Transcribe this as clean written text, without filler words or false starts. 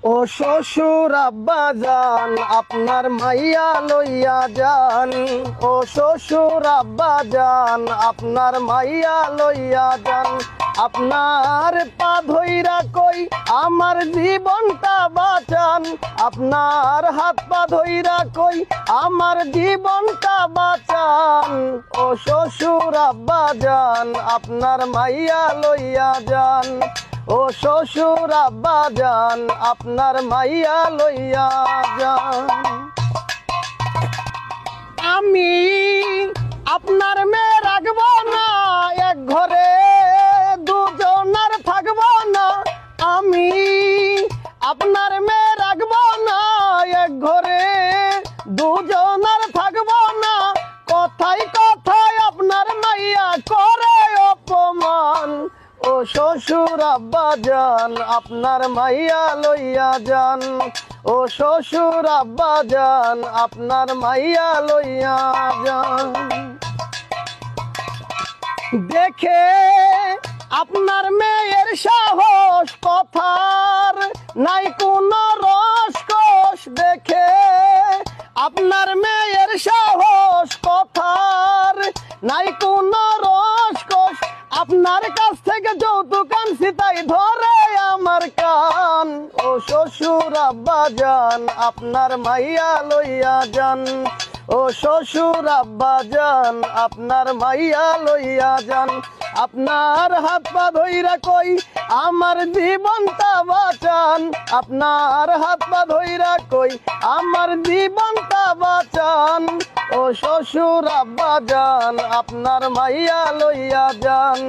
ও শ্বশুর আব্বা যান আপনার মাইয়া লইয়া যান। ও শ্বশুর আব্বা যান আপনার মাইয়া লইয়া যান। আপনার পা ধইরা কই আমার জীবনটা বাঁচান। আপনার হাত পা ধইরা কই আমার জীবনটা বাঁচান। ও শ্বশুর আব্বা যান আপনার মাইয়া লইয়া যান। ও শ্বশুর আব্বা যান আপনার মাইয়া লইয়া যান। আমি আপনার মেয়ে রাখবো না, এক ঘরে দুজনার থাকবো না। আমি আপনার মেয়ে রাখবো না, এক ঘরে দুজনার থাকবো না। কথায় কথায় আপনার মাইয়া করে অপমান। ও শ্বশুর আব্বা যান আপনার মাইয়া লইয়া যান। ও শ্বশুর আব্বা যান আপনার মাইয়া লইয়া যান। দেখে আপনার মেয়ের সাহস, কথার নাই কোনো রসকস। দেখে আপনার মেয়ের সাহস, কথার নাই কোনো রসকস। আপনার কাছ থেকে যৌতুক আনছি তাই ধরে আমার কান। ও শ্বশুর আব্বা যান আপনার মাইয়া লইয়া যান। ও শ্বশুর আব্বা যান আপনার মাইয়া লইয়া যান। আপনার হাত পা ধইরা কই আমার জীবনটা বাঁচান। আপনার হাত পা ধইরা কই আমার জীবনটা বাঁচান। ও শ্বশুর আব্বা যান আপনার মাইয়া লইয়া যান।